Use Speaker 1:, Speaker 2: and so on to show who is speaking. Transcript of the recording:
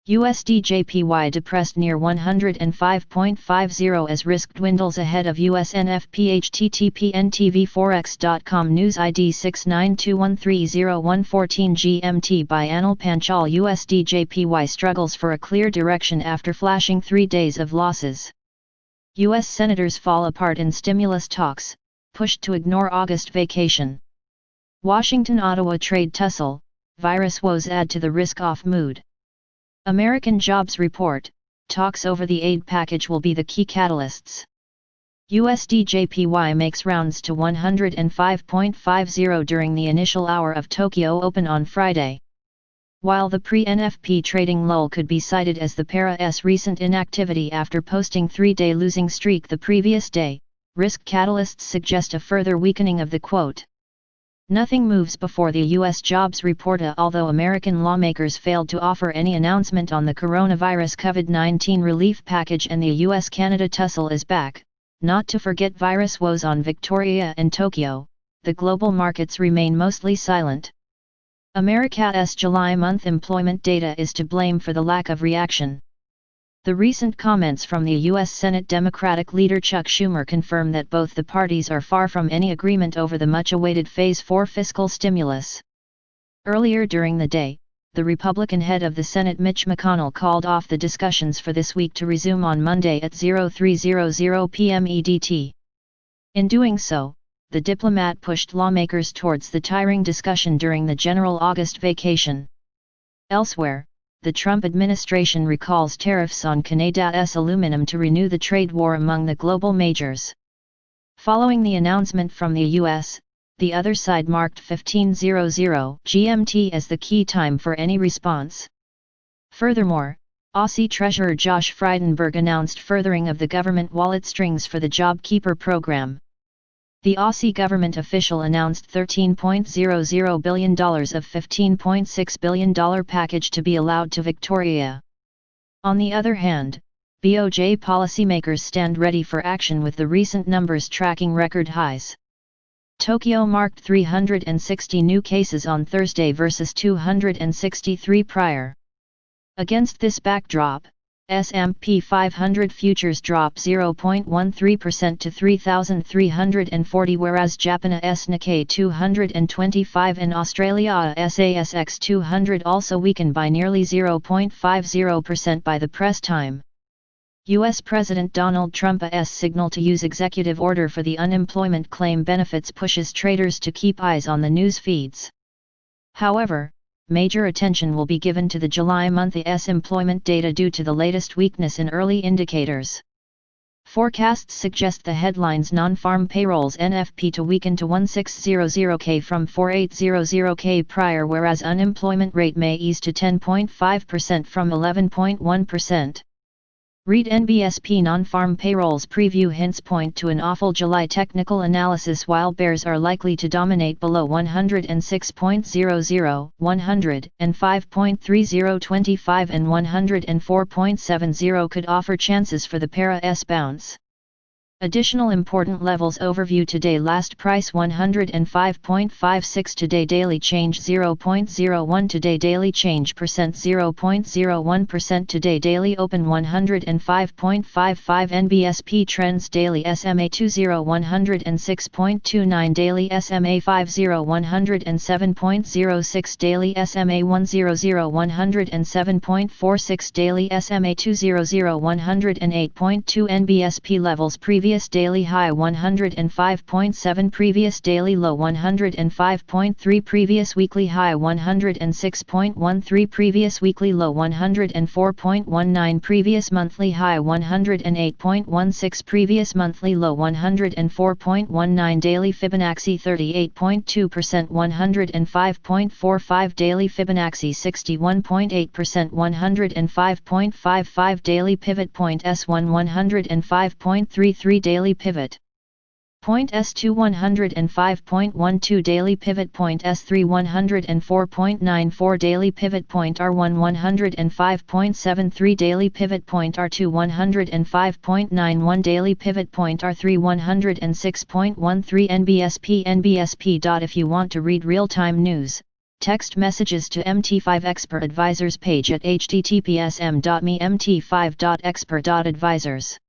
Speaker 1: USD JPY depressed near 105.50 as risk dwindles ahead of US NFP. http ntvforex.com news ID 6921301114 GMT by Anil Panchal. USD JPY struggles for a clear direction after flashing 3 days of losses. US senators fall apart in stimulus talks, pushed to ignore August vacation. Washington-Ottawa trade tussle, virus woes add to the risk-off mood. American jobs report, talks over the aid package will be the key catalysts. USD JPY makes rounds to 105.50 during the initial hour of Tokyo Open on Friday. While the pre-NFP trading lull could be cited as the pairвაც recent inactivity after posting 3-day losing streak the previous day, risk catalysts suggest a further weakening of the quote. Nothing moves before the U.S. jobs report, although American lawmakers failed to offer any announcement on the coronavirus COVID-19 relief package, and the U.S.-Canada tussle is back. Not to forget virus woes on Victoria and Tokyo, the global markets remain mostly silent. America's July month employment data is to blame for the lack of reaction. The recent comments from the U.S. Senate Democratic leader Chuck Schumer confirm that both the parties are far from any agreement over the much-awaited Phase 4 fiscal stimulus. Earlier during the day, the Republican head of the Senate Mitch McConnell called off the discussions for this week to resume on Monday at 0300 p.m. EDT. In doing so, the diplomat pushed lawmakers towards the tiring discussion during the general August vacation. Elsewhere, the Trump administration recalls tariffs on Canada's aluminum to renew the trade war among the global majors. Following the announcement from the U.S., the other side marked 15:00 GMT as the key time for any response. Furthermore, Aussie Treasurer Josh Frydenberg announced furthering of the government wallet strings for the JobKeeper program. The Aussie government official announced $13.00 billion of $15.6 billion package to be allowed to Victoria. On the other hand, BOJ policymakers stand ready for action with the recent numbers tracking record highs. Tokyo marked 360 new cases on Thursday versus 263 prior. Against this backdrop, S&P 500 futures drop 0.13% to 3,340, whereas Japan's Nikkei 225 and Australia's ASX 200 also weakened by nearly 0.50% by the press time. U.S. President Donald Trump's signal to use executive order for the unemployment claim benefits pushes traders to keep eyes on the news feeds. However, major attention will be given to the July month's employment data due to the latest weakness in early indicators. Forecasts suggest the headline's non-farm payrolls NFP to weaken to 1600K from 4800K prior, whereas unemployment rate may ease to 10.5% from 11.1%. Read NBSP non-farm payrolls preview hints point to an awful July technical analysis, while bears are likely to dominate below 106.00, 105.3025 and 104.70 could offer chances for the pairвაც bounce. Additional important levels overview today: last price 105.56, today daily change 0.01, today daily change percent 0.01%, today daily open 105.55, NBSP trends daily SMA 20 106.29, daily SMA 50 107.06, daily SMA 100 107.46, daily SMA 200 108.2, NBSP levels previous daily high 105.7, previous daily low 105.3, previous weekly high 106.13, previous weekly low 104.19, previous monthly high 108.16, previous monthly low 104.19, daily Fibonacci 38.2%, 105.45, daily Fibonacci 61.8%, 105.55, daily pivot point S1 105.33, daily pivot point S2 105.12, daily pivot point S3 104.94, daily pivot point R1 105.73, daily pivot point R2 105.91, daily pivot point R3 106.13, NBSP. If you want to read real-time news, Text messages to MT5 Expert Advisors page at https://m.me mt5.expert.advisors.